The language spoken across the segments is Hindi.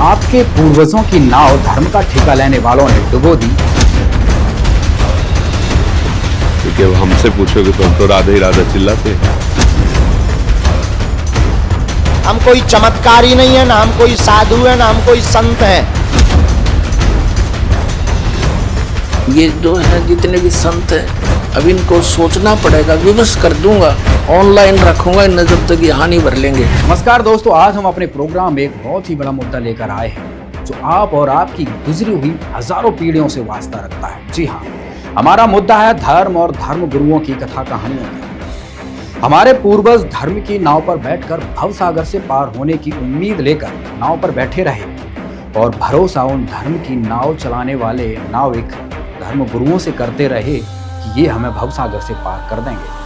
आपके पूर्वजों की नाव धर्म का ठेका लेने वालों ने डुबो दी। क्योंकि अब हमसे पूछोगे तो हम तो राधे राधे चिल्लाते हैं। हम कोई चमत्कारी नहीं है, ना हम कोई साधु है, ना हम कोई संत है। ये जो है जितने भी संत हैं अब इनको सोचना पड़ेगा, विवश कर दूंगा, ऑनलाइन रखूंगा, इन जब तक ये हानि भर लेंगे। नमस्कार दोस्तों, आज हम अपने प्रोग्राम में एक बहुत ही बड़ा मुद्दा लेकर आए हैं जो आप और आपकी गुजरी हुई हजारों पीढ़ियों से वास्ता रखता है। जी हाँ, हमारा मुद्दा है धर्म और धर्म गुरुओं की कथा कहानियों का। हमारे पूर्वज धर्म की नाव पर बैठकर भवसागर से पार होने की उम्मीद लेकर नाव पर बैठे रहे और भरोसा उन धर्म की नाव चलाने वाले नाविक धर्म गुरुओं से करते रहे कि ये हमें भवसागर से पार कर देंगे।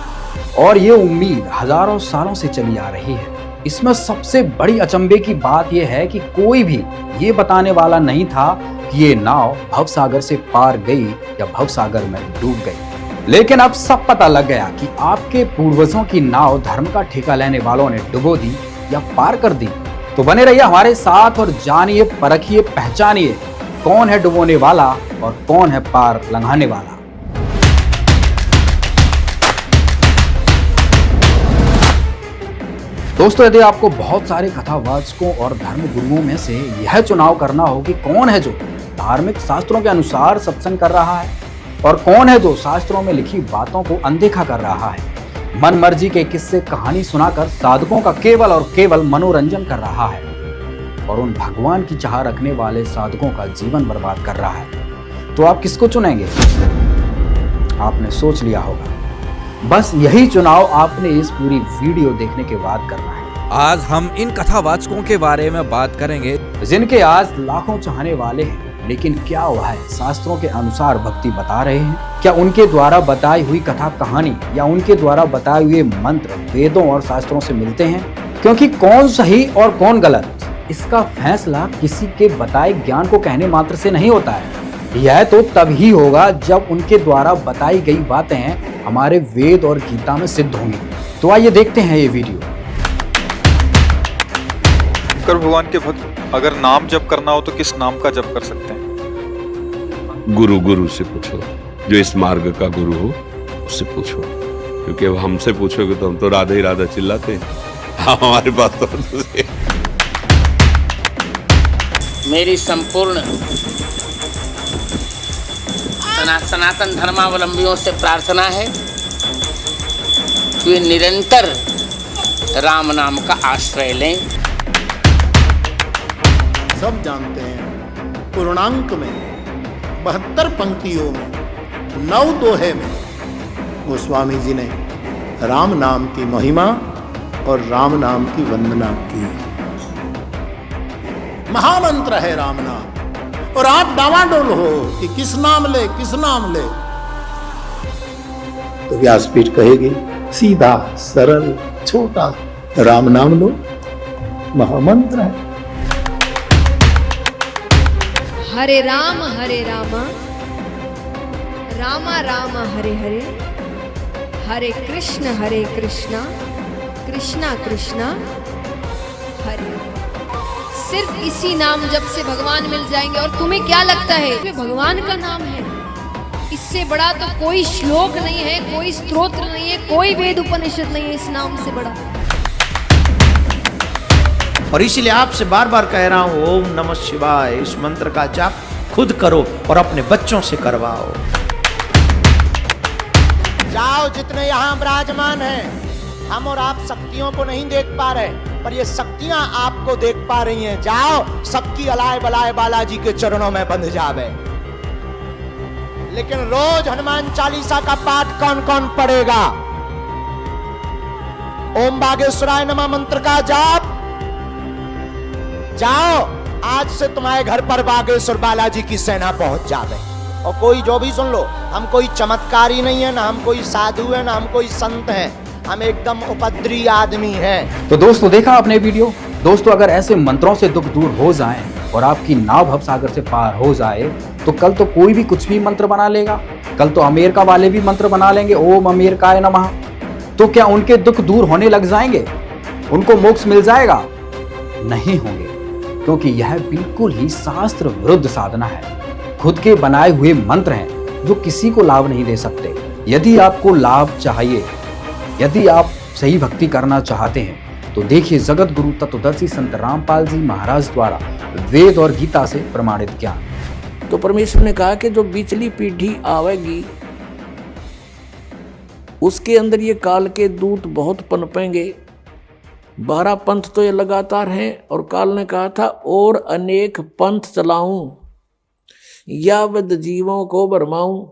और ये उम्मीद हजारों सालों से चली आ रही है। इसमें सबसे बड़ी अचंभे की बात यह है कि कोई भी ये बताने वाला नहीं था कि ये नाव भवसागर से पार गई या भवसागर में डूब गई। लेकिन अब सब पता लग गया कि आपके पूर्वजों की नाव धर्म का ठेका लेने वालों ने डुबो दी या पार कर दी। तो बने रहिए हमारे साथ और जानिए, परखिए, पहचानिए कौन है डुबोने वाला और कौन है पार लंघाने वाला। दोस्तों, यदि आपको बहुत सारे कथावाचकों और धर्म गुरुओं में से यह चुनाव करना हो कि कौन है जो धार्मिक शास्त्रों के अनुसार सत्संग कर रहा है और कौन है जो शास्त्रों में लिखी बातों को अनदेखा कर रहा है, मन मर्जी के किस्से कहानी सुनाकर साधकों का केवल और केवल मनोरंजन कर रहा है और उन भगवान की चाह रखने वाले साधकों का जीवन बर्बाद कर रहा है, तो आप किसको चुनेंगे? आपने सोच लिया होगा। बस यही चुनाव आपने इस पूरी वीडियो देखने के बाद करना है। आज हम इन कथावाचकों के बारे में बात करेंगे जिनके आज लाखों चाहने वाले हैं, लेकिन क्या हुआ है, शास्त्रों के अनुसार भक्ति बता रहे हैं? क्या उनके द्वारा बताई हुई कथा कहानी या उनके द्वारा बताए हुए मंत्र वेदों और शास्त्रों से मिलते हैं? क्योंकि कौन सही और कौन गलत, इसका फैसला किसी के बताए ज्ञान को कहने मात्र से नहीं होता है। यह तो तभी होगा जब उनके द्वारा बताई गई बातें हमारे वेद और गीता में सिद्ध होंगी। तो आइए देखते हैं ये वीडियो। शंकर भगवान के भक्त अगर नाम जप करना हो तो किस नाम का जप कर सकते हैं? गुरु से पूछो, जो इस मार्ग का गुरु हो उससे पूछो। क्योंकि अब हमसे पूछोगे तो हम तो राधे राधे चिल्लाते हैं। हमारे पास तो मेरी संपूर्ण सनातन धर्मावलंबियों से प्रार्थना है कि वे निरंतर राम नाम का आश्रय लें। सब जानते हैं पूर्णांक में 72 पंक्तियों में 9 दोहे में गोस्वामी जी ने राम नाम की महिमा और राम नाम की वंदना की। महामंत्र है राम नाम, और आप डावाडोल हो कि किस नाम ले किस नाम ले, तो व्यासपीठ कहेगी सीधा सरल छोटा राम नाम लो, महामंत्र है। हरे राम रामा रामा हरे हरे, हरे कृष्णा कृष्णा कृष्णा हरे। सिर्फ इसी नाम जप से भगवान मिल जाएंगे। और तुम्हें क्या लगता है ये भगवान का नाम है? इससे बड़ा तो कोई श्लोक नहीं है, कोई स्तोत्र नहीं है, कोई वेद उपनिषद नहीं है इस नाम से बड़ा। और इसीलिए आपसे बार बार कह रहा हूं, ओम नमः शिवाय इस मंत्र का जाप खुद करो और अपने बच्चों से करवाओ। जाओ, जितने यहाँ विराजमान हैं, हम और आप शक्तियों को नहीं देख पा रहे, पर ये शक्तियां आपको देख पा रही हैं। जाओ, सबकी अलाय बलाय बालाजी के चरणों में बंध जावे। लेकिन रोज हनुमान चालीसा का पाठ कौन कौन पढ़ेगा? ओम बागेश्वराय नमः मंत्र का जाप। जाओ, आज से तुम्हारे घर पर बागेश्वर बालाजी की सेना पहुंच जावे। और कोई जो भी सुन लो, हम कोई चमत्कारी नहीं है, ना हम कोई साधु है, ना हम कोई संत है, हम एकदम उपद्री आदमी हैं। तो दोस्तों, देखा आपने वीडियो। दोस्तों, अगर ऐसे मंत्रों से दुख दूर हो जाएं और आपकी नाव भवसागर से पार हो जाए तो कल तो कोई भी कुछ भी मंत्र बना लेगा। कल तो अमेरिका वाले भी मंत्र बना लेंगे, ओम अमेरिकाय नमः। तो क्या उनके दुख दूर होने लग जाएंगे? उनको मोक्ष मिल जाएगा? नहीं होंगे। क्योंकि यह बिल्कुल ही शास्त्र विरुद्ध साधना है। खुद के बनाए हुए मंत्र हैं जो किसी को लाभ नहीं दे सकते। यदि आपको लाभ चाहिए, यदि आप सही भक्ति करना चाहते हैं, तो देखिए जगत गुरु तत्वदर्शी संत रामपाल जी महाराज द्वारा वेद और गीता से प्रमाणित ज्ञान। तो परमेश्वर ने कहा कि जो बिचली पीढ़ी आवेगी उसके अंदर ये काल के दूत बहुत पनपेंगे। 12 पंथ तो ये लगातार हैं, और काल ने कहा था और अनेक पंथ चलाऊं या वद जीवों को भरमाऊं।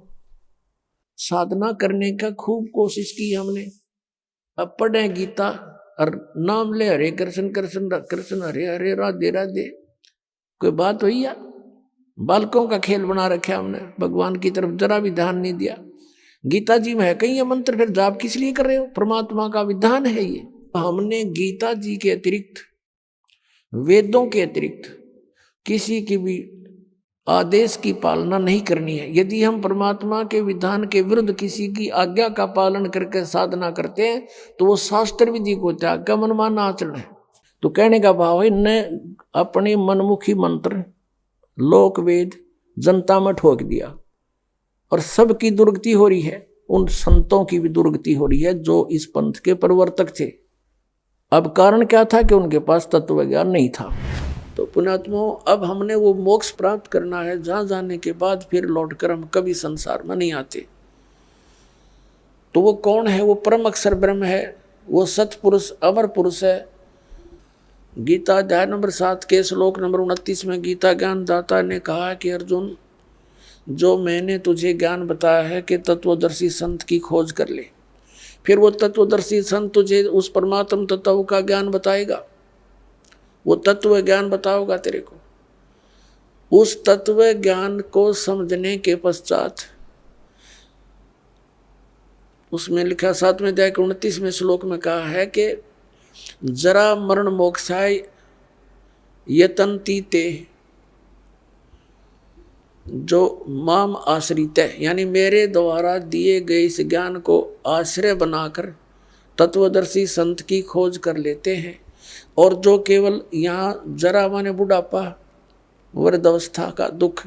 साधना करने का खूब कोशिश की हमने। अब पढ़े गीता और नाम ले हरे कृष्ण कृष्ण कृष्ण हरे हरे राधे राधे। कोई बात हुई या? बालकों का खेल बना रखा हमने, भगवान की तरफ जरा भी ध्यान नहीं दिया। गीता जी में है कहीं ये मंत्र, फिर जाप किस लिए कर रहे हो? परमात्मा का विधान है ये। हमने गीता जी के अतिरिक्त, वेदों के अतिरिक्त किसी की भी आदेश की पालना नहीं करनी है। यदि हम परमात्मा के विधान के विरुद्ध किसी की आज्ञा का पालन करके साधना करते हैं तो वो शास्त्र विधि को त्याग का मनमाना आचरण है। तो कहने का भाव है न अपने मनमुखी मंत्र लोक वेद जनता में ठोक दिया, और सबकी दुर्गति हो रही है। उन संतों की भी दुर्गति हो रही है जो इस पंथ के प्रवर्तक थे। अब कारण क्या था कि उनके पास तत्व ज्ञान नहीं था। तो पुण्यात्माओं, अब हमने वो मोक्ष प्राप्त करना है जहां जाने के बाद फिर लौटकर हम कभी संसार में नहीं आते। तो वो कौन है? वो परम अक्षर ब्रह्म है, वो सतपुरुष अमर पुरुष है। गीता अध्याय नंबर 7 के श्लोक नंबर 29 में गीता ज्ञान दाता ने कहा कि अर्जुन, जो मैंने तुझे ज्ञान बताया है कि तत्वदर्शी संत की खोज कर ले। फिर वो तत्वदर्शी संत तुझे उस परमात्म तत्व का ज्ञान बताएगा, वो तत्व ज्ञान बताओगा तेरे को। उस तत्व ज्ञान को समझने के पश्चात उसमें लिखा 7वें अध्याय के 29वें श्लोक में कहा है कि जरा मरण मोक्षाय यतन्ति ते, जो माम आश्रित है, यानी मेरे द्वारा दिए गए इस ज्ञान को आश्रय बनाकर तत्वदर्शी संत की खोज कर लेते हैं। और जो केवल यहाँ जरा माने बुढ़ापा, वृद्धावस्था का दुख,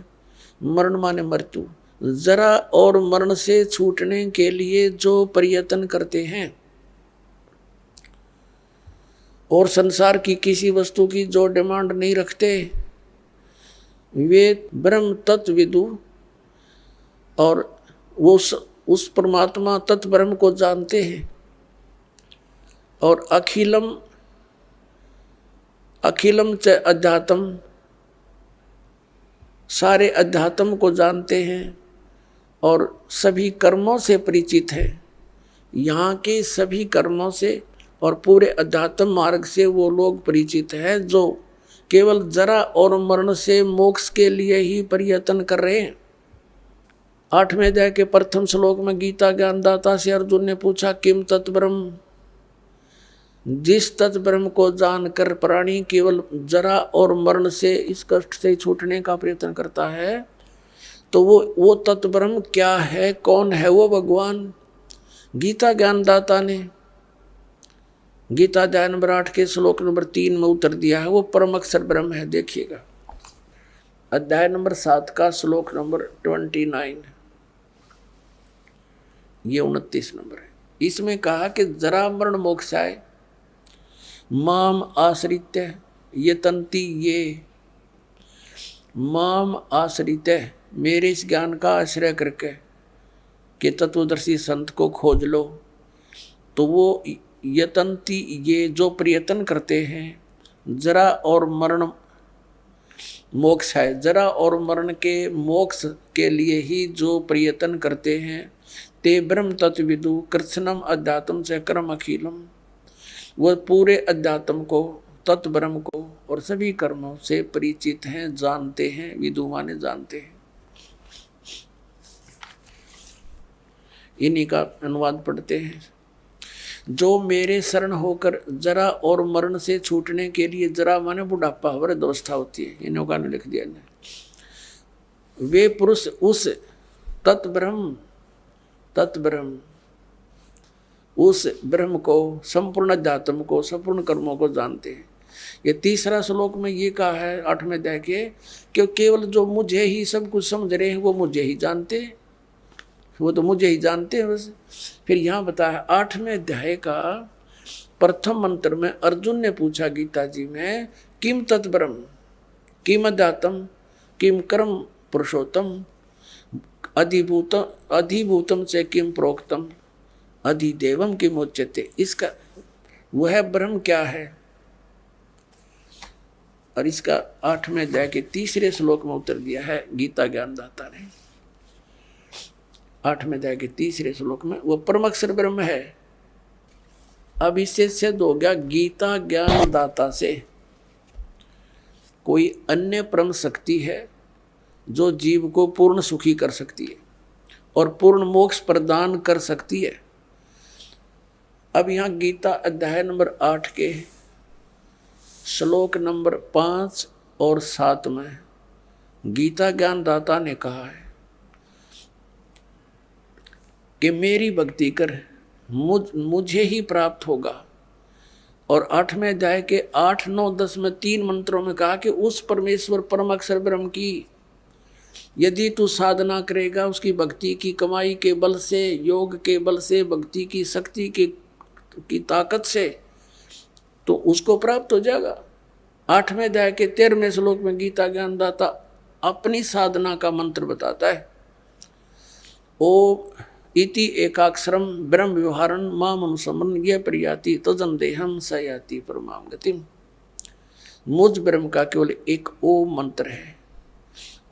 मरण माने मृत्यु, जरा और मरण से छूटने के लिए जो प्रयत्न करते हैं और संसार की किसी वस्तु की जो डिमांड नहीं रखते, वे ब्रह्म तत्व विदु और वो उस परमात्मा तत्व ब्रह्म को जानते हैं। और अखिलम च अध्यात्म, सारे अध्यात्म को जानते हैं और सभी कर्मों से परिचित हैं। यहाँ के सभी कर्मों से और पूरे अध्यात्म मार्ग से वो लोग परिचित हैं जो केवल जरा और मरण से मोक्ष के लिए ही प्रयत्न कर रहे हैं। 8वें अध्याय के प्रथम श्लोक में गीता ज्ञानदाता से अर्जुन ने पूछा, किम तत्ब्रह्म, जिस तत्ब्रह्म को जानकर प्राणी केवल जरा और मरण से, इस कष्ट से छूटने का प्रयत्न करता है, तो वो तत्ब्रह्म क्या है, कौन है वो भगवान? गीता ज्ञानदाता ने गीता अध्याय नंबर 8 के श्लोक नंबर 3 में उत्तर दिया है, वो परम अक्षर ब्रह्म है। देखिएगा अध्याय नंबर 7 का श्लोक नंबर 29, ये 29 नंबर है। इसमें कहा कि जरा मरण मोक्षाय माम आश्रित यतन्ति, ये माम आश्रित, मेरे इस ज्ञान का आश्रय करके कि तत्वदर्शी संत को खोज लो, तो वो यतन्ति, ये जो प्रयत्न करते हैं, जरा और मरण मोक्ष है, जरा और मरण के मोक्ष के लिए ही जो प्रयत्न करते हैं, ते ब्रह्म तत्विदु कृष्णम अध्यात्म च कर्म अखिलम, वह पूरे अध्यात्म को, तत्व ब्रह्म को और सभी कर्मों से परिचित हैं, जानते हैं। विदु माने जानते हैं। इन्हीं का अनुवाद पढ़ते हैं। जो मेरे शरण होकर जरा और मरण से छूटने के लिए, जरा माने बुढ़ापा, वृद्धावस्था होती है, इन्हों का लिख दिया ने, वे पुरुष उस तत्ब्रह्म उस ब्रह्म को, संपूर्ण अध्यात्म को, संपूर्ण कर्मों को जानते हैं। ये तीसरा श्लोक में ये कहा है 8वें अध्याय के कि केवल जो मुझे ही सब कुछ समझ रहे हैं वो मुझे ही जानते हैं, वो तो मुझे ही जानते हैं बस। फिर यहाँ बताया 8वें अध्याय का प्रथम मंत्र में अर्जुन ने पूछा गीता जी में, किम तत्ब्रह्म, किम अध्यात्म, किम कर्म पुरुषोत्तम, अधिभूतम से किम प्रोक्तम, अधिदेवम किम उच्यते। इसका वह ब्रह्म क्या है, और इसका 8वें अध्याय के तीसरे श्लोक में उत्तर दिया है गीता ज्ञानदाता ने। 8वें अध्याय के तीसरे श्लोक में वो परमाक्षर ब्रह्म है। अब इससे सिद्ध हो गया गीता ज्ञानदाता से कोई अन्य परम शक्ति है जो जीव को पूर्ण सुखी कर सकती है और पूर्ण मोक्ष प्रदान कर सकती है। अब यहाँ गीता अध्याय नंबर 8 के श्लोक नंबर 5 और 7 में गीता ज्ञानदाता ने कहा है कि मेरी भक्ति कर मुझे ही प्राप्त होगा। और 8वें अध्याय के 8, 9, 10 में 3 मंत्रों में कहा कि उस परमेश्वर परम अक्षर ब्रह्म की यदि तू साधना करेगा, उसकी भक्ति की कमाई के बल से, योग के बल से, भक्ति की शक्ति की ताकत से, तो उसको प्राप्त हो जाएगा। 8वें अध्याय के 13वें श्लोक में गीता ज्ञानदाता अपनी साधना का मंत्र बताता है, ओम इति एकाक्षरम ब्रह्म व्यवहारन माम अनुसमन ये प्रियाति तजन देहम स याति परमाम गतिम। मुझ ब्रह्म का केवल एक ओम मंत्र है,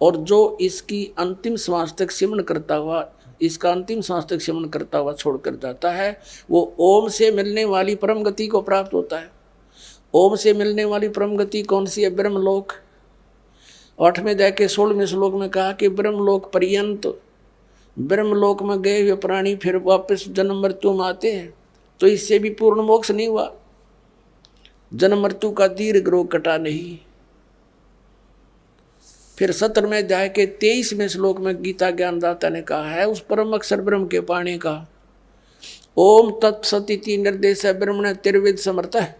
और जो इसकी अंतिम श्वास तक सिमरण करता हुआ, इसका अंतिम श्वास तक सिमरण करता हुआ छोड़कर जाता है, वो ओम से मिलने वाली परम गति को प्राप्त होता है। ओम से मिलने वाली परम गति कौन सी है? ब्रह्मलोक। 8वें अध्याय के 16वें श्लोक में कहा कि ब्रह्मलोक पर्यंत, ब्रह्मलोक में गए हुए प्राणी फिर वापस जन्म मृत्यु में आते हैं, तो इससे भी पूर्ण मोक्ष नहीं हुआ, जन्म मृत्यु का दीर्घ रोग कटा नहीं। फिर 17वें अध्याय के 23वें श्लोक में गीता ज्ञानदाता ने कहा है उस परम अक्षर ब्रह्म के पाने का, ओम तत्सदिति निर्देश ब्रह्मण त्रिविध समर्थ है।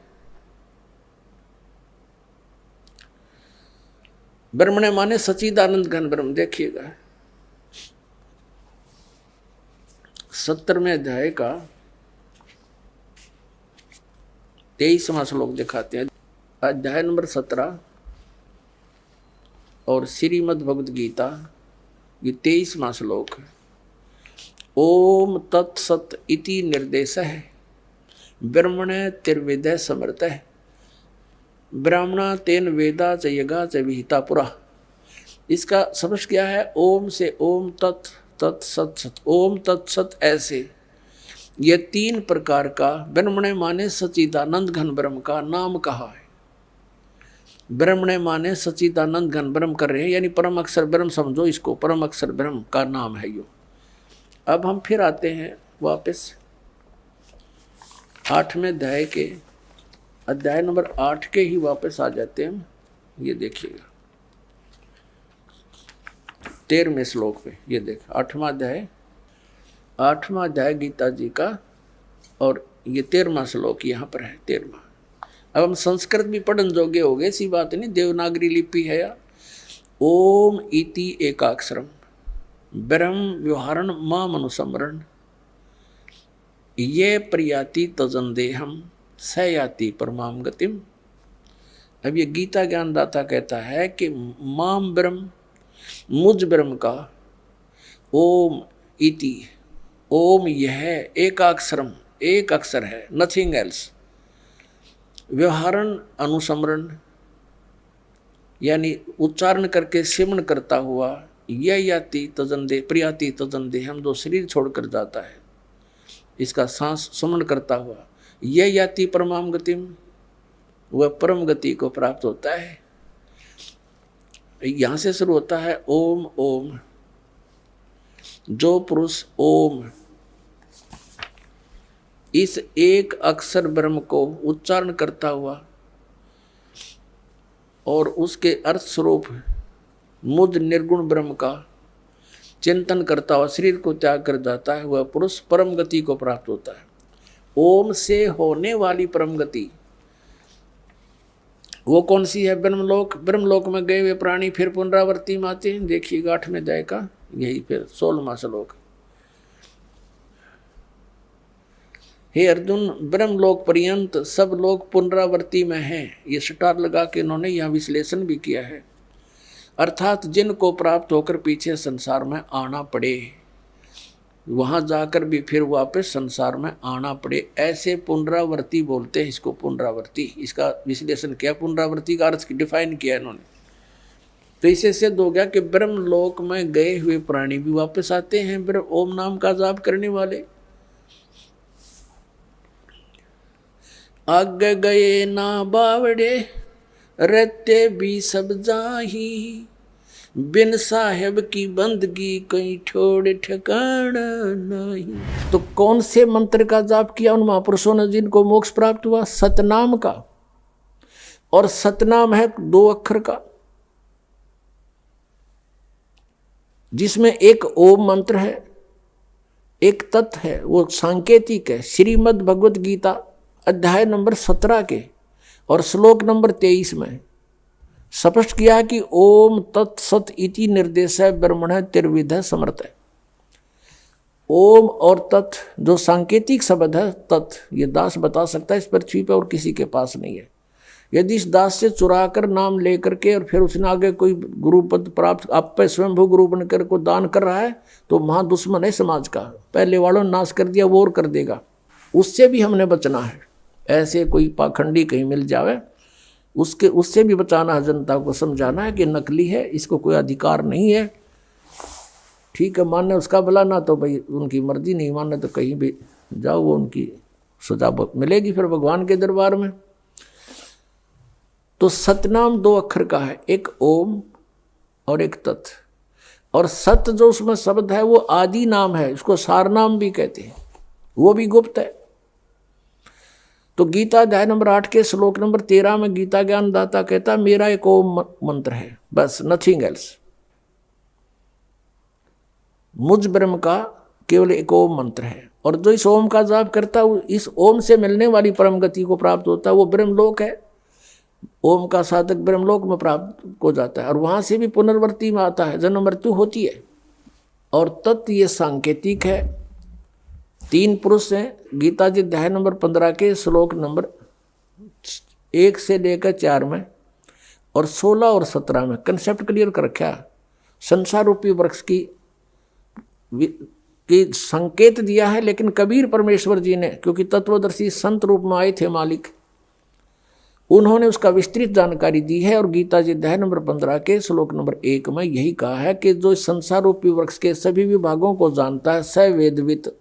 ब्रह्मण माने सच्चिदानंद घन ब्रह्म। देखिएगा 17वें अध्याय का 23वां श्लोक दिखाते हैं, अध्याय नंबर 17 और श्रीमद् भगवद गीता ये 23वां श्लोक है। ओम तत्सत इति निर्देश है ब्रह्मण त्रिवेद समर्थ है, ब्राह्मणा तेन वेदा च यगा च विहिता पुरा। इसका समझ क्या है? ओम से ओम तत् तत्सत सत, ओम तत्सत ऐसे ये 3 प्रकार का ब्रह्मण माने सच्चिदानंद घन ब्रह्म का नाम कहा है। ब्रह्मण माने सच्चिदानंद घन ब्रह्म कर रहे हैं, यानी परम अक्षर ब्रह्म समझो इसको, परम अक्षर ब्रह्म का नाम है यो। अब हम फिर आते हैं वापस 8वें अध्याय के, अध्याय नंबर 8 के ही वापस आ जाते हैं। ये देखिएगा 13वें श्लोक पे, ये देख 8वां अध्याय गीता जी का, और ये 13वां श्लोक यहाँ पर है 13वां। अब हम संस्कृत भी पढ़न जोगे हो गए, ऐसी बात नहीं, देवनागरी लिपि है या। ओम इति एकाक्षरम ब्रह्म व्यवहारण माम अनुसमरण ये प्रयाति तजन देहम स याति परमाम गतिम। अब ये गीता ज्ञानदाता कहता है कि माम ब्रह्म, मुझ ब्रह्म का, ओम इति, ओम यह एकाक्षरम, एक अक्षर है, नथिंग एल्स, व्यवहारण अनुसमरण यानी उच्चारण करके सिमरण करता हुआ, यह याति तजन दे प्रियाति तजन दे, हम जो शरीर छोड़कर जाता है इसका सांस सुमरण करता हुआ, यह याति परमाम गतिम, वह परम गति को प्राप्त होता है। यहाँ से शुरू होता है ओम ओम। जो पुरुष ओम इस एक अक्षर ब्रह्म को उच्चारण करता हुआ और उसके अर्थ स्वरूप मुझ निर्गुण ब्रह्म का चिंतन करता हुआ शरीर को त्याग कर जाता है, वह पुरुष परम गति को प्राप्त होता है। ओम से होने वाली परम गति वो कौन सी है? ब्रह्मलोक। ब्रह्मलोक में गए हुए प्राणी फिर पुनरावृत्ति में आते हैं। देखिएगा 8वें अध्याय का यही फिर 16वां श्लोक। हे अर्जुन, ब्रह्मलोक पर्यंत सब लोग पुनरावृत्ति में हैं। ये स्टार लगा के इन्होंने यह विश्लेषण भी किया है। अर्थात जिनको प्राप्त होकर पीछे संसार में आना पड़े, वहां जाकर भी फिर वापस संसार में आना पड़े, ऐसे पुनरावृत्ति बोलते हैं इसको। पुनरावृत्ति, इसका विश्लेषण किया, पुनरावृत्ति का अर्थ डिफाइन किया इन्होंने। तो इससे सिद्ध हो गया कि ब्रह्मलोक में गए हुए प्राणी भी वापस आते हैं ओम नाम का जाप करने वाले। आगे गए ना बावड़े, रहते भी सब जाही, बिन साहेब की बंदगी कहीं छोड़ ठिकाना नहीं। तो कौन से मंत्र का जाप किया उन महापुरुषों ने जिनको मोक्ष प्राप्त हुआ? सतनाम का। और सतनाम है 2 अक्षर का, जिसमें एक ओम मंत्र है, एक तत् है, वो सांकेतिक है। श्रीमद् भगवत गीता अध्याय नंबर 17 के और श्लोक नंबर 23 में स्पष्ट किया कि ओम तत्सत इति निर्देश है ब्रह्मण त्रिविध समर्थ है। ओम और तत् जो सांकेतिक शब्द है, तत् ये दास बता सकता है इस पृथ्वी पर और किसी के पास नहीं है। यदि इस दास से चुरा कर नाम लेकर के और फिर उसने आगे कोई गुरु पद प्राप्त आप पे स्वयंभू गुरु बनकर को दान कर रहा है तो महा दुश्मन है समाज का। पहले वालों ने नाश कर दिया, वो और कर देगा। उससे भी हमने बचना है। ऐसे कोई पाखंडी कहीं मिल जावे उससे भी बचाना है। जनता को समझाना है कि नकली है, इसको कोई अधिकार नहीं है। ठीक है, मानने उसका भला, ना तो भाई उनकी मर्जी, नहीं मानने तो कहीं भी जाओ, वो उनकी सजा मिलेगी फिर भगवान के दरबार में। तो सतनाम 2 अक्षर का है, एक ओम और एक तत्। और सत जो उसमें शब्द है वो आदि नाम है, उसको सार नाम भी कहते हैं, वो भी गुप्त है। तो गीता अध्याय नंबर 8 के श्लोक नंबर 13 में गीता ज्ञानदाता कहता मेरा एक ओम मंत्र है, बस, नथिंग एल्स। मुझ ब्रह्म का केवल एक ओम मंत्र है। और जो इस ओम का जाप करता है इस ओम से मिलने वाली परम गति को प्राप्त होता है, वो ब्रह्मलोक है। ओम का साधक ब्रह्मलोक में प्राप्त हो जाता है और वहां से भी पुनर्वृत्ति में आता है, जन्म मृत्यु होती है। और तत् ये सांकेतिक है। 3 पुरुष हैं गीता जी अध्याय नंबर 15 के श्लोक नंबर 1 से लेकर 4 में और 16 और 17 में कंसेप्ट क्लियर कर रखा। संसार रूपी वृक्ष की संकेत दिया है, लेकिन कबीर परमेश्वर जी ने, क्योंकि तत्वदर्शी संत रूप में आए थे मालिक, उन्होंने उसका विस्तृत जानकारी दी है। और गीता जी अध्याय नंबर 15 के श्लोक नंबर 1 में यही कहा है कि जो संसार रूपी वृक्ष के सभी विभागों को जानता है, स वेदवित,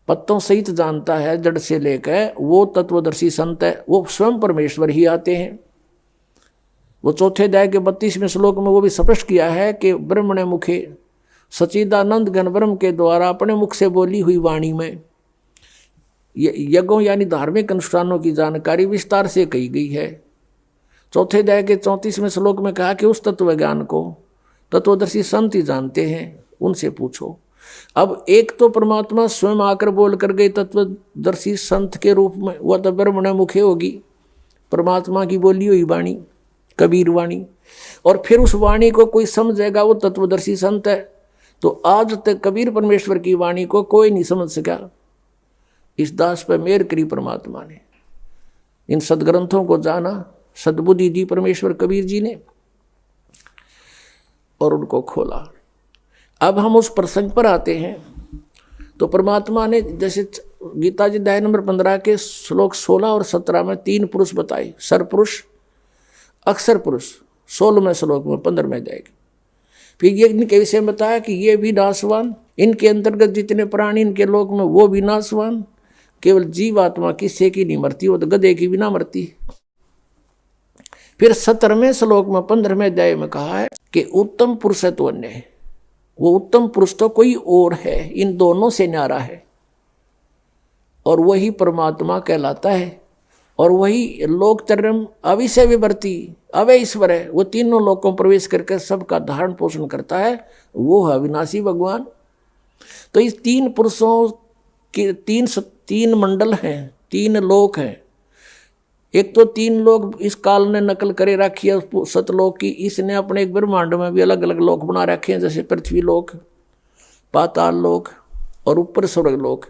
पत्तों सहित जानता है जड़ से लेकर, वो तत्वदर्शी संत है। वो स्वयं परमेश्वर ही आते हैं। वो चौथे अध्याय के 32वें श्लोक में वो भी स्पष्ट किया है कि ब्रह्म ने मुखे सच्चिदानंद घन ब्रह्म के द्वारा अपने मुख से बोली हुई वाणी में यज्ञों यानी धार्मिक अनुष्ठानों की जानकारी विस्तार से कही गई है। चौथे अध्याय के 34वें श्लोक में कहा कि उस तत्व ज्ञान को तत्वदर्शी संत ही जानते हैं, उनसे पूछो। अब एक तो परमात्मा स्वयं आकर बोल कर गए तत्वदर्शी संत के रूप में, वह तो ब्रह्मण मुखे होगी, परमात्मा की बोली हुई वाणी, कबीर वाणी। और फिर उस वाणी को कोई समझेगा, वो तत्वदर्शी संत है। तो आज तक कबीर परमेश्वर की वाणी को कोई नहीं समझ सका। इस दास पर मेहर करी परमात्मा ने, इन सदग्रंथों को जाना, सद्बुद्धि दी परमेश्वर कबीर जी ने और उनको खोला। अब हम उस प्रसंग पर आते हैं। तो परमात्मा ने जैसे गीता जी अध्याय नंबर 15 के श्लोक 16 और 17 में 3 पुरुष बताए, सरपुरुष, अक्षर पुरुष, 16वें श्लोक में 15वें अध्याय। फिर ये इनके विषय में बताया कि ये भी नाशवान, इनके अंतर्गत जितने प्राणी इनके लोक में वो भी नाशवान, केवल जीवात्मा किससे की नहीं मरती, वो तो गधे की भी ना मरती। फिर 17वें श्लोक में 15वें अध्याय में कहा है कि उत्तम पुरुष तो अन्य है। वो उत्तम पुरुष तो कोई और है, इन दोनों से न्यारा है, और वही परमात्मा कहलाता है। और वही लोकतरम अविषय विवर्ती अवय ईश्वर है। वो तीनों लोकों में प्रवेश करके सबका धारण पोषण करता है, वो है अविनाशी भगवान। तो इस 3 पुरुषों के 3 मंडल हैं, 3 लोक हैं। एक तो 3 लोक इस काल ने नकल करे रखी है सतलोक की, इसने अपने एक ब्रह्मांड में भी अलग अलग लोक बना रखे हैं, जैसे पृथ्वी लोक, पाताल लोक और ऊपर स्वर्ग लोक।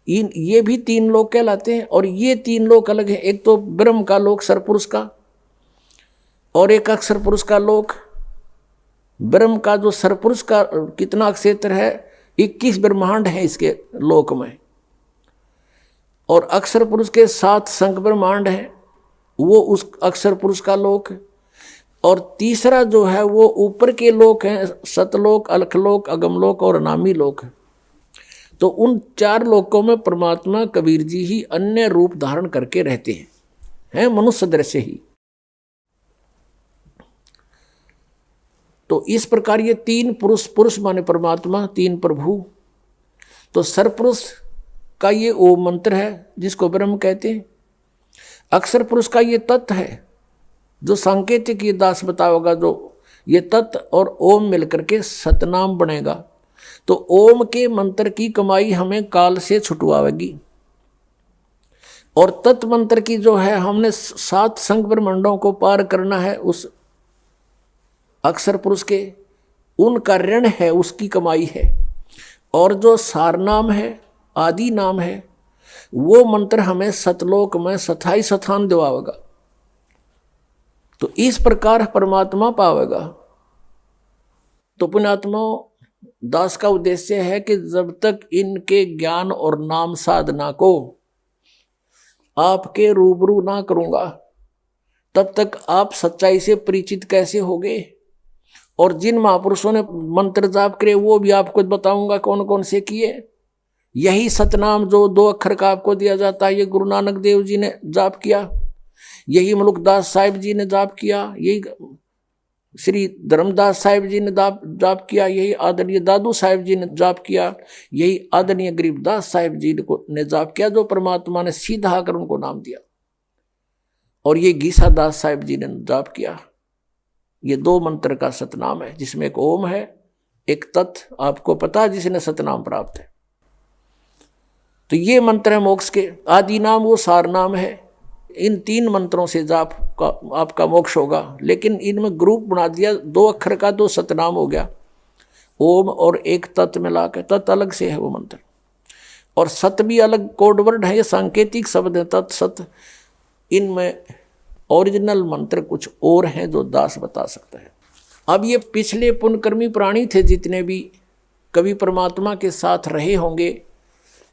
ये भी 3 लोक कहलाते हैं। और ये 3 लोक अलग हैं, एक तो ब्रह्म का लोक सरपुरुष का, और एक अक्षर पुरुष का लोक। ब्रह्म का जो सरपुरुष का कितना क्षेत्र है, 21 ब्रह्मांड है इसके लोक में, और अक्षर पुरुष के 7 संख ब्रह्मांड है, वो उस अक्षर पुरुष का लोक। और तीसरा जो है वो ऊपर के लोक हैं, सतलोक, अलखलोक, अगमलोक और अनामी लोक। तो उन 4 लोकों में परमात्मा कबीर जी ही अन्य रूप धारण करके रहते हैं मनुष्य दृश्य ही। तो इस प्रकार ये 3 पुरुष माने परमात्मा, 3 प्रभु। तो सरपुरुष का ये ओम मंत्र है जिसको ब्रह्म कहते हैं। अक्षर पुरुष का ये तत्व है जो सांकेतिक ये दास बताओगा, जो ये तत्व और ओम मिलकर के सतनाम बनेगा। तो ओम के मंत्र की कमाई हमें काल से छुटवाएगी, और तत्व मंत्र की जो है हमने 7 संख ब्रह्मांडों को पार करना है उस अक्षर पुरुष के, उनका ऋण है, उसकी कमाई है। और जो सार नाम है, आदि नाम है, वो मंत्र हमें सतलोक में स्थायी स्थान दिवाएगा। तो इस प्रकार परमात्मा पावेगा। तो पुण्यात्मा दास का उद्देश्य है कि जब तक इनके ज्ञान और नाम साधना को आपके रूबरू ना करूंगा, तब तक आप सच्चाई से परिचित कैसे होगे। और जिन महापुरुषों ने मंत्र जाप करे वो भी आपको बताऊंगा कौन कौन से किए। यही सतनाम जो 2 अक्षर का आपको दिया जाता है, ये गुरु नानक देव जी ने जाप किया, यही मलुकदास साहिब जी ने जाप किया, यही श्री धर्मदास साहिब जी ने जाप किया, यही आदरणीय दादू साहिब जी ने जाप किया, यही आदरणीय गरीबदास साहिब जी ने जाप किया, जो परमात्मा ने सीधा आकर उनको नाम दिया। और ये गीसा दास साहिब जी ने जाप किया। ये 2 मंत्र का सतनाम है, जिसमें एक ओम है, एक तत् आपको पता है जिसने सतनाम प्राप्त है। तो ये मंत्र है मोक्ष के। आदि नाम वो सार नाम है। इन 3 मंत्रों से जाप का आपका मोक्ष होगा। लेकिन इनमें ग्रुप बना दिया, 2 अक्षर का 2 सतनाम हो गया, ओम और एक तत् मिला के। तत् अलग से है वो मंत्र, और सत भी अलग कोड वर्ड है, ये सांकेतिक शब्द है तत् सत। इनमें ओरिजिनल मंत्र कुछ और हैं जो दास बता सकता है। अब ये पिछले पुण्यकर्मी प्राणी थे जितने भी कभी परमात्मा के साथ रहे होंगे,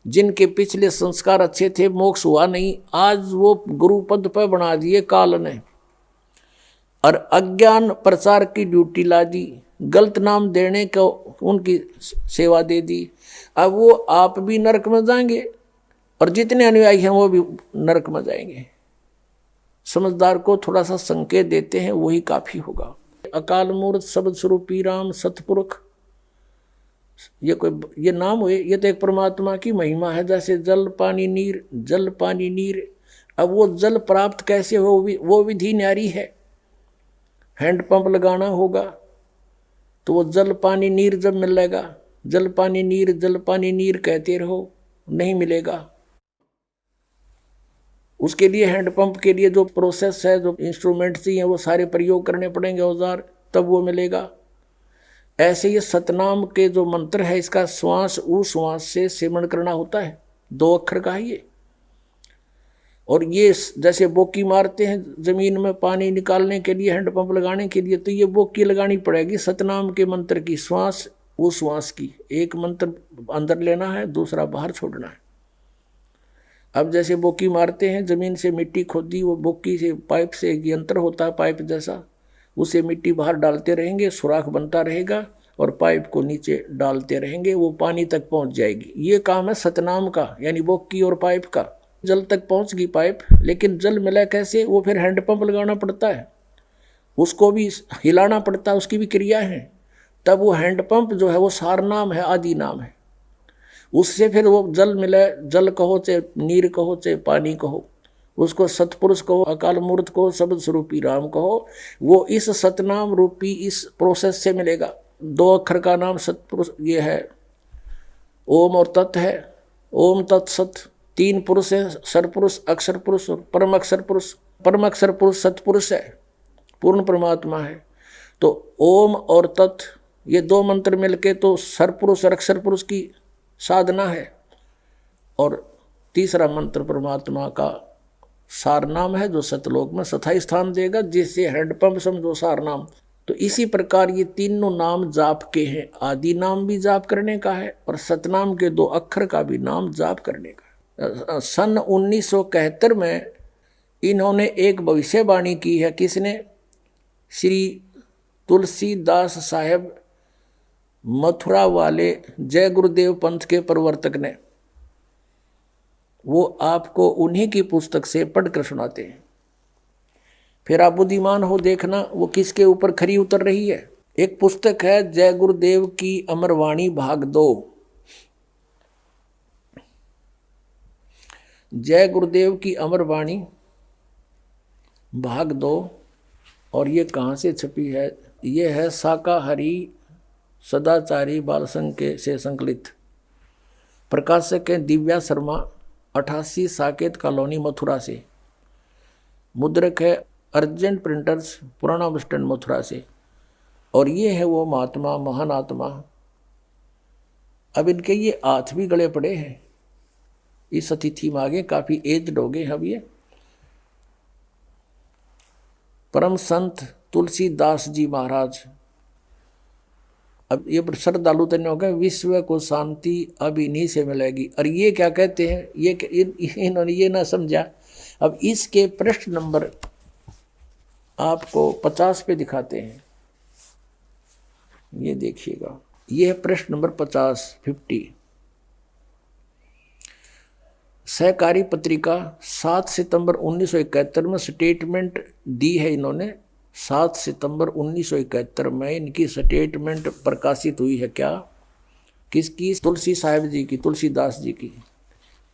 जिनके पिछले संस्कार अच्छे थे, मोक्ष हुआ नहीं, आज वो गुरु पद पर बना दिए काल ने, और अज्ञान प्रचार की ड्यूटी ला दी, गलत नाम देने को उनकी सेवा दे दी। अब वो आप भी नरक में जाएंगे और जितने अनुयायी हैं वो भी नरक में जाएंगे। समझदार को थोड़ा सा संकेत देते हैं, वही काफी होगा। अकाल मूर्त शब्द स्वरूपी राम सतपुरुष, ये नाम हुए, ये तो एक परमात्मा की महिमा है। जैसे जल पानी नीर, जल पानी नीर। अब वो जल प्राप्त कैसे हो, वो विधि न्यारी है। हैंडपंप लगाना होगा तो वो जल पानी नीर जब मिलेगा, जल पानी नीर कहते रहो, नहीं मिलेगा। उसके लिए हैंडपंप के लिए जो प्रोसेस है, जो इंस्ट्रूमेंट चाहिए, वो सारे प्रयोग करने पड़ेंगे, औजार, तब वो मिलेगा। ऐसे ये सतनाम के जो मंत्र है, इसका श्वास उश्वास से सेवन करना होता है, 2 अक्षर का है ये। और ये जैसे बोकी मारते हैं जमीन में पानी निकालने के लिए, हैंडपंप लगाने के लिए, तो ये बोकी लगानी पड़ेगी सतनाम के मंत्र की, श्वास उश्वास की। एक मंत्र अंदर लेना है, दूसरा बाहर छोड़ना है। अब जैसे बोकी मारते हैं, जमीन से मिट्टी खोदी, वो बोकी से पाइप से एक यंत्र होता है पाइप जैसा, उसे मिट्टी बाहर डालते रहेंगे, सुराख बनता रहेगा और पाइप को नीचे डालते रहेंगे, वो पानी तक पहुंच जाएगी। ये काम है सतनाम का, यानी बोकी और पाइप का। जल तक पहुंच गई पाइप, लेकिन जल मिला कैसे, वो फिर हैंडपंप लगाना पड़ता है, उसको भी हिलाना पड़ता है, उसकी भी क्रिया है। तब वो हैंडपंप जो है वो सार नाम है, आदि नाम है। उससे फिर वो जल मिले, जल कहो चाहे नीर कहो चाहे पानी कहो, उसको सतपुरुष कहो, अकाल मूर्त कहो, शब्द स्वरूपी राम कहो, वो इस सतनाम रूपी इस प्रोसेस से मिलेगा। 2 अक्षर का नाम सतपुरुष ये है, ओम और तत् है। ओम तत् सत तीन पुरुष है, सरपुरुष, अक्षर पुरुष और परम अक्षर पुरुष। परम अक्षर पुरुष सतपुरुष है, पूर्ण परमात्मा है। तो ओम और तत् ये दो मंत्र मिलके तो सरपुरुष और अक्षर पुरुष की साधना है। और तीसरा मंत्र परमात्मा का सार नाम है जो सतलोक में स्थायी स्थान देगा, जिससे हैंडपंप समझो सार नाम। तो इसी प्रकार ये तीनों नाम जाप के हैं। आदि नाम भी जाप करने का है और सतनाम के 2 अक्षर का भी नाम जाप करने का। सन 1971 में इन्होंने एक भविष्यवाणी की है। किसने? श्री तुलसीदास साहेब मथुरा वाले जय गुरुदेव पंथ के प्रवर्तक ने। वो आपको उन्हीं की पुस्तक से पढ़कर सुनाते हैं। फिर आप बुद्धिमान हो, देखना वो किसके ऊपर खरी उतर रही है। एक पुस्तक है जय गुरुदेव की अमरवाणी भाग 2। जय गुरुदेव की अमरवाणी भाग 2। और ये कहाँ से छपी है? ये है शाकाहारी सदाचारी बाल संघ के से संकलित। प्रकाशक है दिव्या शर्मा, 88 साकेत कॉलोनी मथुरा से। मुद्रक है अर्जेंट प्रिंटर्स, पुराना बस स्टैंड मथुरा से। और ये है वो महात्मा, महान आत्मा। अब इनके ये हाथ भी गले पड़े हैं इस अतिथि में, आगे काफ़ी एज्ड हो गए अब ये। परम संत तुलसीदास जी महाराज। अब ये श्रद्धालु तन्य हो गए, विश्व को शांति अब इन्हीं से मिलेगी। और ये क्या कहते हैं, ये इन्होंने ये ना समझा। अब इसके प्रश्न नंबर आपको 50 पे दिखाते हैं, ये देखिएगा। ये है प्रश्न नंबर 50। सहकारी पत्रिका 7 सितंबर 1971 में स्टेटमेंट दी है इन्होंने। 7 सितंबर 1971 में इनकी स्टेटमेंट प्रकाशित हुई है। क्या? किसकी? तुलसी साहिब जी की, तुलसीदास जी की।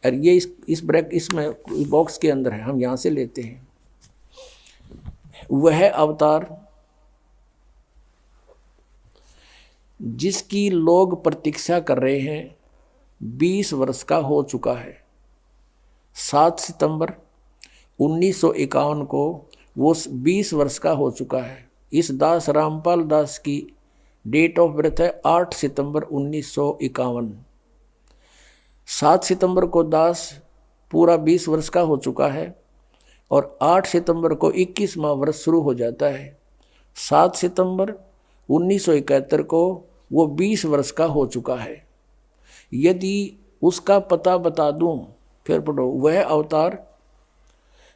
और ये इस ब्रैक इसमें बॉक्स के अंदर है, हम यहाँ से लेते हैं। वह अवतार जिसकी लोग प्रतीक्षा कर रहे हैं 20 वर्ष का हो चुका है। 7 सितंबर 1951 को वो 20 वर्ष का हो चुका है। इस दास रामपाल दास की डेट ऑफ बर्थ है 8 सितंबर 1951। 7 सितंबर को दास पूरा 20 वर्ष का हो चुका है और 8 सितंबर को 21वां वर्ष शुरू हो जाता है। 7 सितंबर 1971 को वो 20 वर्ष का हो चुका है। यदि उसका पता बता दूं, फिर पढ़ो। वह अवतार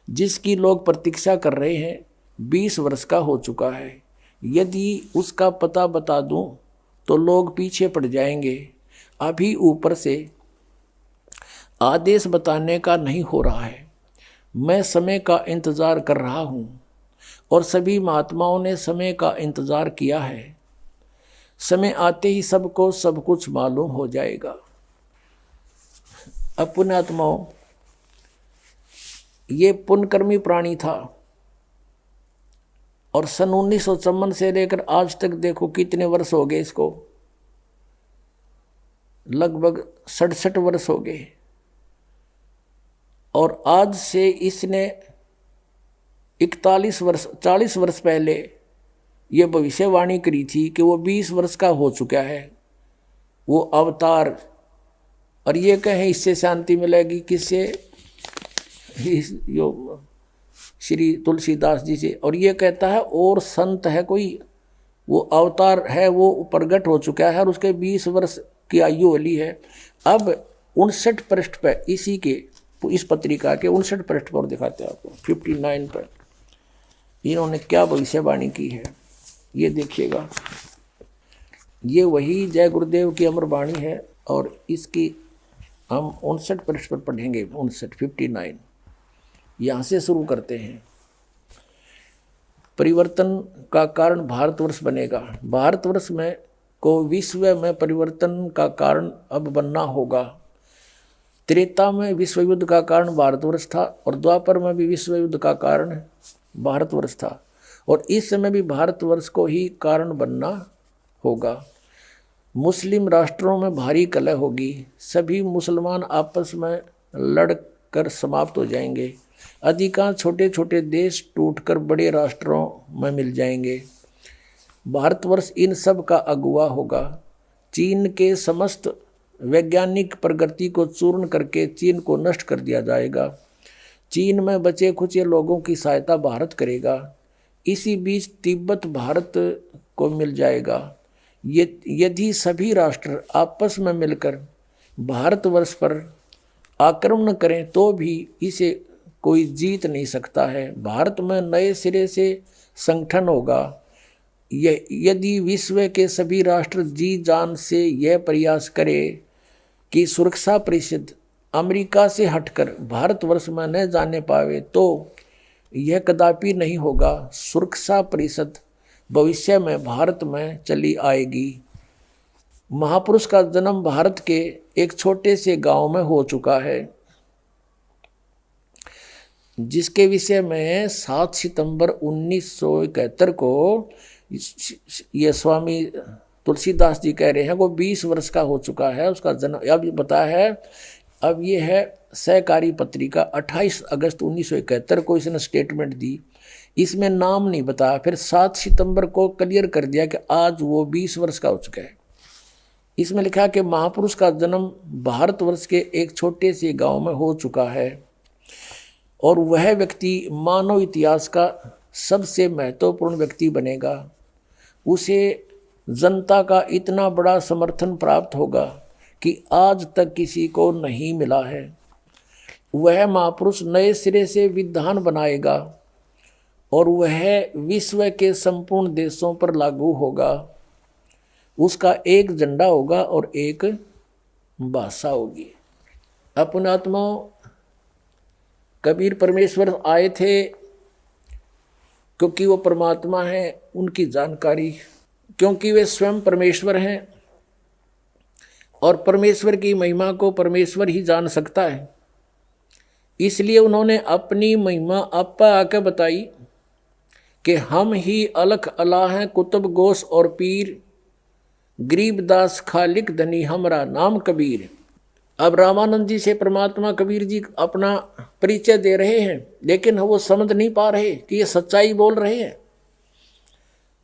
जिसकी लोग प्रतीक्षा कर रहे हैं 20 वर्ष का हो चुका है। यदि उसका पता बता दूं तो लोग पीछे पड़ जाएंगे। अभी ऊपर से आदेश बताने का नहीं हो रहा है। मैं समय का इंतज़ार कर रहा हूँ और सभी महात्माओं ने समय का इंतज़ार किया है। समय आते ही सबको सब कुछ मालूम हो जाएगा। अब पुण्यात्माओं, ये पुण्यकर्मी प्राणी था और सन 1954 से लेकर आज तक देखो कितने वर्ष हो गए इसको, लगभग 67 वर्ष हो गए। और आज से इसने 40 वर्ष पहले ये भविष्यवाणी करी थी कि वो 20 वर्ष का हो चुका है वो अवतार। और ये कहें इससे शांति मिलेगी किससे? यो श्री तुलसीदास जी से। और ये कहता है और संत है कोई, वो अवतार है, वो प्रगट हो चुका है और उसके 20 वर्ष की आयु वाली है। अब 59 पृष्ठ पर इसी के इस पत्रिका के 59 पृष्ठ पर दिखाते हैं आपको। 59 पर इन्होंने क्या भविष्यवाणी की है ये देखिएगा। ये वही जय गुरुदेव की अमरवाणी है और इसकी हम 59 पृष्ठ पर पढ़ेंगे। 59 यहाँ से शुरू करते हैं। परिवर्तन का कारण भारतवर्ष बनेगा। भारतवर्ष में को विश्व में परिवर्तन का कारण अब बनना होगा। त्रेता में विश्व युद्ध का कारण भारतवर्ष था और द्वापर में भी विश्व युद्ध का कारण भारतवर्ष था और इस समय भी भारतवर्ष को ही कारण बनना होगा। मुस्लिम राष्ट्रों में भारी कलह होगी। सभी मुसलमान आपस में लड़कर समाप्त हो जाएंगे। अधिकांश छोटे छोटे देश टूटकर बड़े राष्ट्रों में मिल जाएंगे। भारतवर्ष इन सब का अगुवा होगा। चीन के समस्त वैज्ञानिक प्रगति को चूर्ण करके चीन को नष्ट कर दिया जाएगा। चीन में बचे खुचे लोगों की सहायता भारत करेगा। इसी बीच तिब्बत भारत को मिल जाएगा। यदि सभी राष्ट्र आपस में मिलकर भारतवर्ष पर आक्रमण करें तो भी इसे कोई जीत नहीं सकता है। भारत में नए सिरे से संगठन होगा। यदि विश्व के सभी राष्ट्र जी जान से यह प्रयास करें कि सुरक्षा परिषद अमेरिका से हटकर भारतवर्ष में न जाने पावे तो यह कदापि नहीं होगा। सुरक्षा परिषद भविष्य में भारत में चली आएगी। महापुरुष का जन्म भारत के एक छोटे से गांव में हो चुका है, जिसके विषय में 7 सितंबर 1971 को ये स्वामी तुलसीदास जी कह रहे हैं वो 20 वर्ष का हो चुका है उसका जन्म। अब बताया है, अब ये है सहकारी पत्रिका 28 अगस्त 1971 को इसने स्टेटमेंट दी। इसमें नाम नहीं बताया। फिर 7 सितंबर को क्लियर कर दिया कि आज वो 20 वर्ष का हो चुका है। इसमें लिखा कि महापुरुष का जन्म भारतवर्ष के एक छोटे से गांव में हो चुका है और वह व्यक्ति मानव इतिहास का सबसे महत्वपूर्ण व्यक्ति बनेगा। उसे जनता का इतना बड़ा समर्थन प्राप्त होगा कि आज तक किसी को नहीं मिला है। वह महापुरुष नए सिरे से विधान बनाएगा और वह विश्व के संपूर्ण देशों पर लागू होगा। उसका एक झंडा होगा और एक भाषा होगी। अपने आत्मा कबीर परमेश्वर आए थे क्योंकि वो परमात्मा है, उनकी जानकारी, क्योंकि वे स्वयं परमेश्वर हैं और परमेश्वर की महिमा को परमेश्वर ही जान सकता है। इसलिए उन्होंने अपनी महिमा आपा आके बताई कि हम ही अलख अला हैं कुतुब गोस और पीर, गरीबदास खालिक धनी हमरा नाम कबीर। अब रामानंद जी से परमात्मा कबीर जी अपना परिचय दे रहे हैं, लेकिन वो समझ नहीं पा रहे कि ये सच्चाई बोल रहे हैं।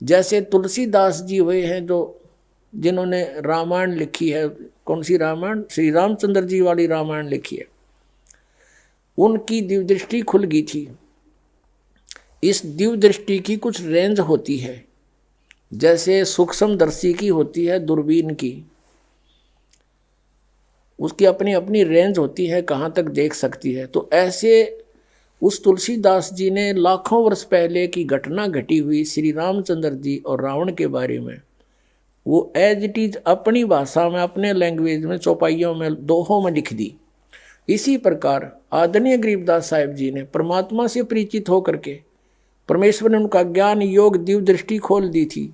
जैसे तुलसीदास जी हुए हैं जो जिन्होंने रामायण लिखी है। कौन सी रामायण? श्री रामचंद्र जी वाली रामायण लिखी है। उनकी दिव्य दृष्टि खुल गई थी। इस दिव्य दृष्टि की कुछ रेंज होती है, जैसे सूक्ष्मदर्शी की होती है दूरबीन की, उसकी अपनी अपनी रेंज होती है, कहाँ तक देख सकती है। तो ऐसे उस तुलसीदास जी ने लाखों वर्ष पहले की घटना घटी हुई श्री रामचंद्र जी और रावण के बारे में वो एज इट इज अपनी भाषा में, अपने लैंग्वेज में, चौपाइयों में, दोहों में लिख दी। इसी प्रकार आदरणीय गरीबदास साहिब जी ने परमात्मा से परिचित होकर के परमेश्वर ने उनका ज्ञान योग दिव्य दृष्टि खोल दी थी।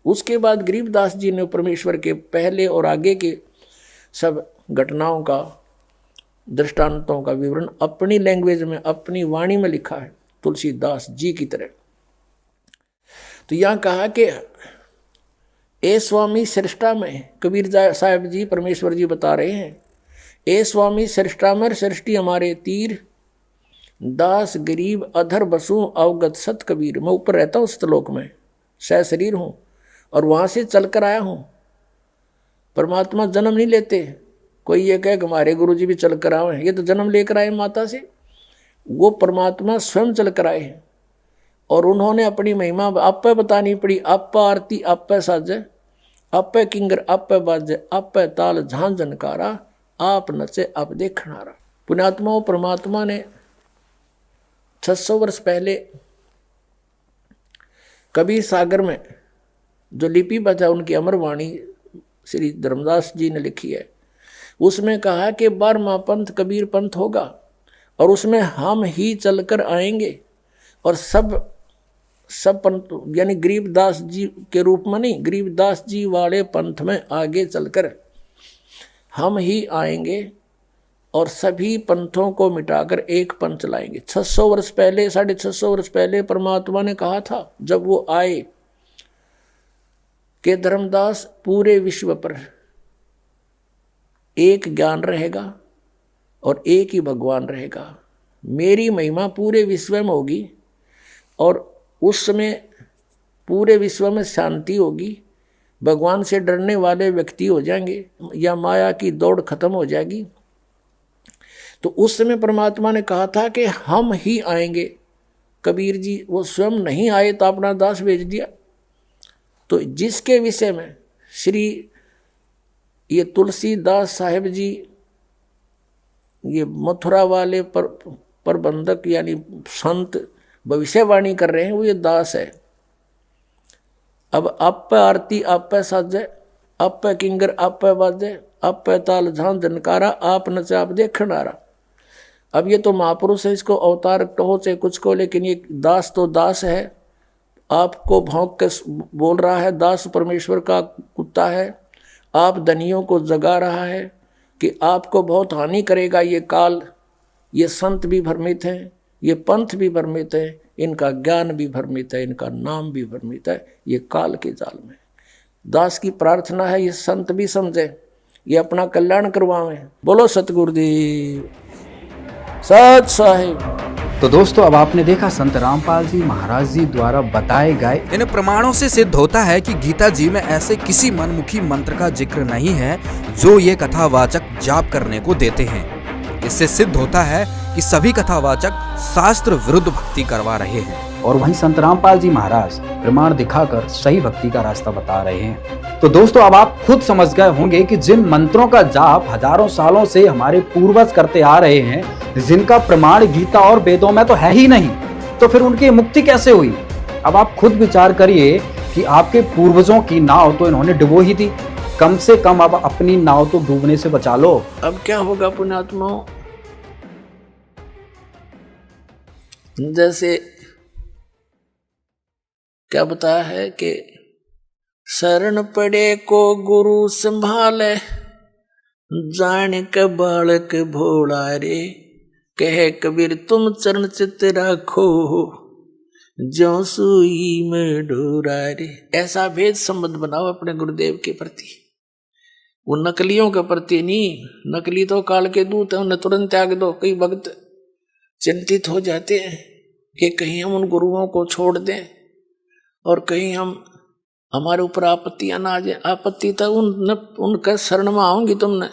उसके बाद गरीबदास जी ने परमेश्वर के पहले और आगे के सब घटनाओं का, दृष्टांतों का विवरण अपनी लैंग्वेज में, अपनी वाणी में लिखा है, तुलसीदास जी की तरह। तो यहाँ कहा कि ए स्वामी सृष्टा में, कबीर साहब जी परमेश्वर जी बता रहे हैं, ए स्वामी सृष्टा में सृष्टि हमारे तीर, दास गरीब अधर बसू अवगत सत कबीर। मैं ऊपर रहता हूँ सतलोक में, सह शरीर हूँ और वहाँ से चल कर आया हूँ। परमात्मा जन्म नहीं लेते। कोई ये कहे कि हमारे गुरु जी भी चल कर आए हैं, ये तो जन्म लेकर आए माता से। वो परमात्मा स्वयं चल कर आए हैं और उन्होंने अपनी महिमा आप पे बतानी पड़ी। आप पे आरती आप पे साजे, आप पे किंगर आप पे बाजे, आप पे ताल झांझ जनकारा, आप नचे आप देखनारा। पुण्यात्माओं, परमात्मा ने 600 वर्ष पहले कबीर सागर में जो लिपि बचा, उनकी अमर वाणी श्री धर्मदास जी ने लिखी है, उसमें कहा कि 12वां पंथ कबीर पंथ होगा और उसमें हम ही चलकर आएंगे और सब पंथ, यानी गरीबदास जी के रूप में नहीं, गरीबदास जी वाले पंथ में आगे चलकर हम ही आएंगे और सभी पंथों को मिटाकर एक पंथ चलाएंगे। 600 वर्ष पहले, 650 वर्ष पहले परमात्मा ने कहा था जब वो आए कि धर्मदास पूरे विश्व पर एक ज्ञान रहेगा और एक ही भगवान रहेगा। मेरी महिमा पूरे विश्व में होगी और उस समय पूरे विश्व में शांति होगी, भगवान से डरने वाले व्यक्ति हो जाएंगे या माया की दौड़ खत्म हो जाएगी। तो उस समय परमात्मा ने कहा था कि हम ही आएंगे। कबीर जी वो स्वयं नहीं आए तो अपना दास भेज दिया। तो जिसके विषय में श्री ये तुलसीदास साहेब जी, ये मथुरा वाले प्रबंधक यानी संत भविष्यवाणी कर रहे हैं, वो ये दास है। अब आप पे आरती आप पे साजे, आप पे किंगर आप पे बाजे, आप पे ताल झांझ झनकारा, आप नचे आप देखण आ रहा। अब ये तो महापुरुष है, इसको अवतार कहो चाहे कुछ को, लेकिन ये दास तो दास है। आपको भौंक के बोल रहा है, दास परमेश्वर का कुत्ता है। आप धनियों को जगा रहा है कि आपको बहुत हानि करेगा ये काल। ये संत भी भ्रमित हैं, ये पंथ भी भ्रमित है, इनका ज्ञान भी भ्रमित है, इनका नाम भी भ्रमित है। ये काल के जाल में दास की प्रार्थना है, ये संत भी समझे, ये अपना कल्याण करवावें। बोलो सतगुरुदेव सत साहिब। तो दोस्तों अब आपने देखा संत रामपाल जी महाराज जी द्वारा बताए गए इन प्रमाणों से सिद्ध होता है कि गीता जी में ऐसे किसी मनमुखी मंत्र का जिक्र नहीं है जो ये कथावाचक जाप करने को देते हैं। इससे सिद्ध होता है कि सभी कथावाचक शास्त्र विरुद्ध भक्ति करवा रहे हैं। और वहीं संत रामपाल जी महाराज प्रमाण दिखाकर सही भक्ति का रास्ता बता रहे हैं। तो दोस्तों अब आप खुद समझ गए होंगे कि जिन मंत्रों का जाप हजारों सालों से हमारे पूर्वज करते आ रहे हैं, जिनका प्रमाण गीता और वेदों में तो है ही नहीं, तो फिर उनकी मुक्ति कैसे हुई? अब आप खुद विचार करिए कि आपके पूर्वजों की नाव तो इन्होंने डुबो ही थी, कम से कम अब अपनी नाव तो डूबने से बचा लो। अब क्या होगा पुण्यात्माओं? जैसे क्या बताया है कि शरण पड़े को गुरु संभाले, जान के बालक भोला रे, कहे कबीर तुम चरण चित राखो, जो सुई में डोरा रे। ऐसा भेद संबंध बनाओ अपने गुरुदेव के प्रति, वो नकलियों के प्रति नहीं। नकली तो काल के दूत है, उन्हें तुरंत त्याग दो। कई भक्त चिंतित हो जाते हैं कि कहीं हम उन गुरुओं को छोड़ दें और कहीं हम हमारे ऊपर आपत्तियां ना आ जाए। आपत्ति तो उनका शरण में आओगी तुमने,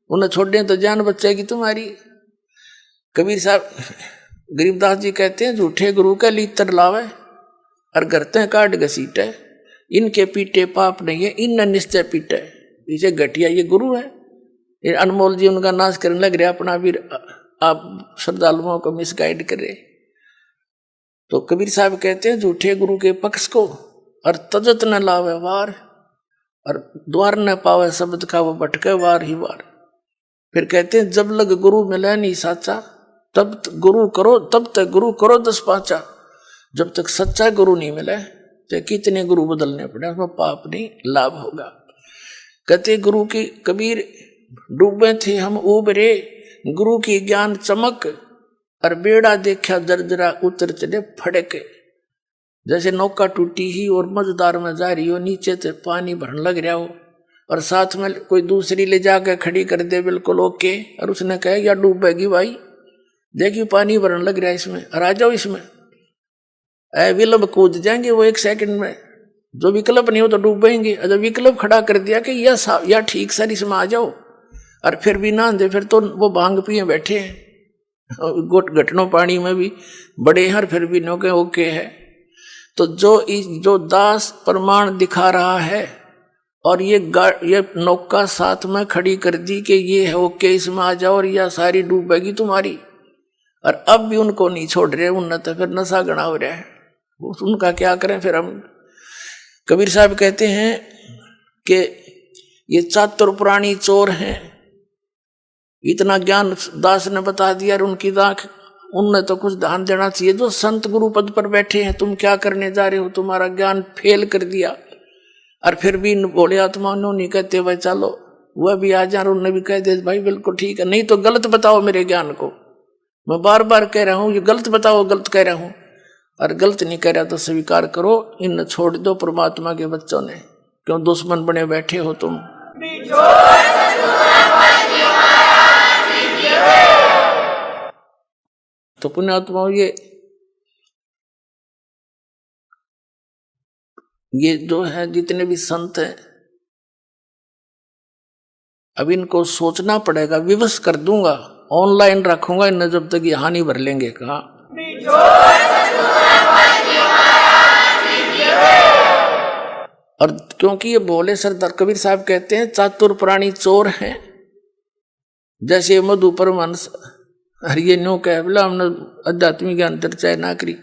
उन्हें छोड़ दें तो जान बचेगी तुम्हारी। कबीर साहब गरीबदास जी कहते हैं, झूठे गुरु का लीतर लावे और गरते काट घसीटे, इनके पीटे पाप नहीं है, इन निश्चय पीटे। पीछे घटिया ये गुरु है, ये अनमोल जी उनका नाश करने लग रहा, अपना भी आप श्रद्धालुओं को मिसगाइड करे। तो कबीर साहब कहते हैं, झूठे गुरु के पक्ष को और तजत न लावे वार, और द्वार न पावे शब्द का वो भटके वार ही वार। फिर कहते हैं, जब लग गुरु मिले नहीं साचा, तब गुरु करो, तब तक गुरु करो 10 पाँचा। जब तक सच्चा गुरु नहीं मिले तो कितने गुरु बदलने पड़े, उसमें पाप नहीं लाभ होगा। कहते गुरु की कबीर डूबे थे हम उबरे, गुरु की ज्ञान चमक, और बेड़ा देखा जर्जरा उतर चले फड़क। जैसे नौका टूटी ही और मझदार में जा रही हो, नीचे से पानी भरने लग रहा हो और साथ में कोई दूसरी ले जाकर खड़ी कर दे बिल्कुल ओके, और उसने कहा या डूबेगी भाई, देखिए पानी भरने लग रहा है इसमें, और आ जाओ इसमें। विकल्प कूद जाएंगे वो 1 सेकंड में। जो विकल्प नहीं हो तो डूबेंगे। जब विकल्प खड़ा कर दिया कि या ठीक सर इसमें आ जाओ, और फिर भी ना दे, फिर तो वो भांग पिए बैठे हैं। घटनों पानी में भी बड़े हैं, फिर भी नौके ओके है। तो जो दास प्रमाण दिखा रहा है और ये नौका साथ में खड़ी कर दी कि ये है ओके, इसमें आ जाओ और यह सारी डूबेगी तुम्हारी, और अब भी उनको नहीं छोड़ रहे, उन्हें तो फिर नशा गणा हो रहा है। उनका क्या करें फिर हम? कबीर साहब कहते हैं कि ये चातुर पुरानी चोर हैं। इतना ज्ञान दास ने बता दिया और उनकी दाख, उनने तो कुछ ध्यान देना चाहिए। जो संत गुरु पद पर बैठे हैं, तुम क्या करने जा रहे हो? तुम्हारा ज्ञान फेल कर दिया, और फिर भी बोले आत्मा नहीं कहते भाई चलो, वह भी आ जा, उन्होंने भी कह दे भाई बिल्कुल ठीक है, नहीं तो गलत बताओ मेरे ज्ञान को। मैं बार बार कह रहा हूँ ये गलत बताओ, गलत कह रहा हूँ, और गलत नहीं कह रहा तो स्वीकार करो। इन छोड़ दो परमात्मा के बच्चों ने, क्यों दुश्मन बने बैठे हो तुम? तो पुण्यात्माओं ये जो है जितने भी संत हैं, अब इनको सोचना पड़ेगा। विवश कर दूंगा, ऑनलाइन रखूंगा इन्हें जब तक ये हानि भर लेंगे। कहा और क्योंकि ये बोले सरदार कबीर साहब कहते हैं चातुर प्राणी चोर हैं, जैसे मधु परमहंस हरिये न्यू कह बोला हमने आध्यात्मिक ज्ञान चर्चा ना करी।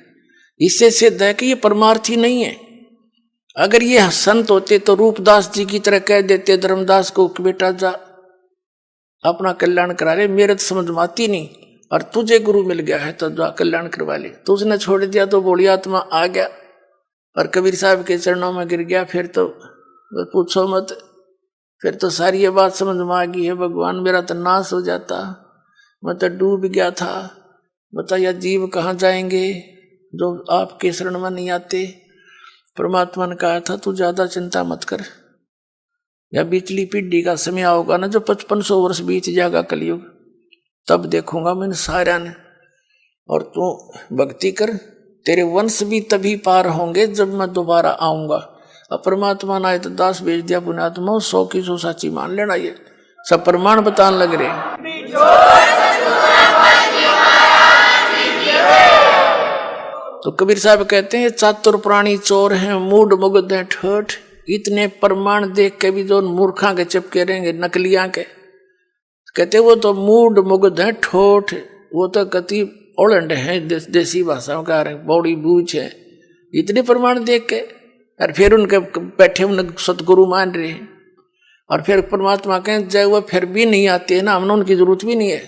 इससे सिद्ध है कि ये परमार्थी नहीं है। अगर ये संत होते तो रूपदास जी की तरह कह देते धर्मदास को कि बेटा जा अपना कल्याण करा ले, मेरे तो समझ में आती नहीं, और तुझे गुरु मिल गया है तो जा कल्याण करवा ले। तो उसने छोड़ दिया तो बोली आत्मा आ गया और कबीर साहब के चरणों में गिर गया। फिर तो पूछो मत, फिर तो सारी ये बात समझ में आ गई है, भगवान मेरा तो नाश हो जाता, मैं तो डूब गया था। बताइए जीव कहाँ जाएंगे जो आपके शरण में नहीं आते। परमात्मा ने कहा था तू ज्यादा चिंता मत कर, या बीचली पीढ़ी का समय आओगा ना जो 5500 वर्ष बीत जाएगा कलयुग, तब देखूंगा मैं सारा ने, और तू भक्ति कर, तेरे वंश भी तभी पार होंगे जब मैं दोबारा आऊंगा। अब परमात्मा ने आए तो दास भेज दिया पुण्यात्मा, 100 की 100 साची मान लेना। ये सब प्रमाण बताने लग रहे। तो कबीर साहब कहते हैं चातुर प्राणी चोर हैं, मूड मुग्ध हैं ठोठ। इतने प्रमाण देख के भी जो मूर्खा के चिपके रहेंगे नकलियां के, कहते वो तो मूड मुग्ध हैं ठोठ, वो तो कति ओलंड हैं देसी भाषाओं का बौड़ी बूझ है। इतने प्रमाण देख के और फिर उनके बैठे उन सतगुरु मान रहे हैं, और फिर परमात्मा कहें जय वो फिर भी नहीं आते ना, हमने उनकी जरूरत भी नहीं है।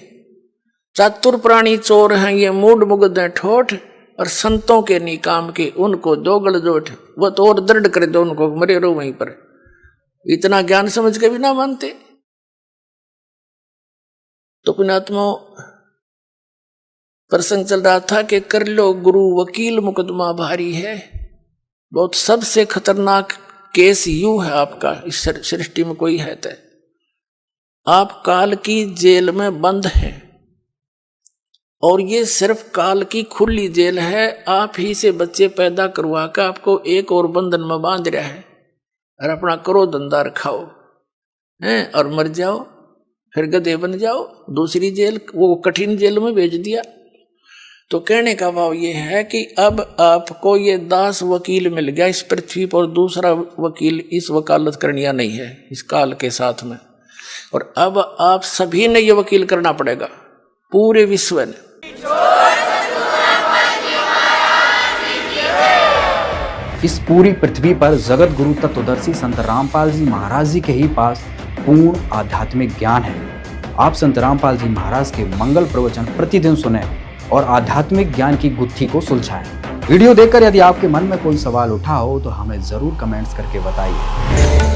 चातुर प्राणी चोर हैं ये, मूड मुग्ध हैं ठोठ, और संतों के नहीं काम के उनको दो गलजोट, वो तो और दृढ़ कर दो उनको, मरे रहो वहीं पर। इतना ज्ञान समझ के भी ना मानते। तो पुण्यात्मा प्रसंग चल रहा था कि कर लो गुरु वकील मुकदमा भारी है। बहुत सबसे खतरनाक केस यू है आपका इस सृष्टि में कोई है तो आप काल की जेल में बंद हैं, और ये सिर्फ काल की खुली जेल है। आप ही से बच्चे पैदा करवा कर आपको एक और बंधन में बांध रहा है, और अपना करो धंधा रखाओ हैं और मर जाओ, फिर गधे बन जाओ। दूसरी जेल, वो कठिन जेल में भेज दिया। तो कहने का भाव ये है कि अब आपको ये दास वकील मिल गया इस पृथ्वी पर, दूसरा वकील इस वकालत करनिया नहीं है इस काल के साथ में। और अब आप सभी ने ये वकील करना पड़ेगा, पूरे विश्व ने। इस पूरी पृथ्वी पर जगत गुरु तत्वदर्शी संत रामपाल जी महाराज जी के ही पास पूर्ण आध्यात्मिक ज्ञान है। आप संत रामपाल जी महाराज के मंगल प्रवचन प्रतिदिन सुने और आध्यात्मिक ज्ञान की गुत्थी को सुलझाएं। वीडियो देखकर यदि आपके मन में कोई सवाल उठा हो तो हमें जरूर कमेंट्स करके बताइए।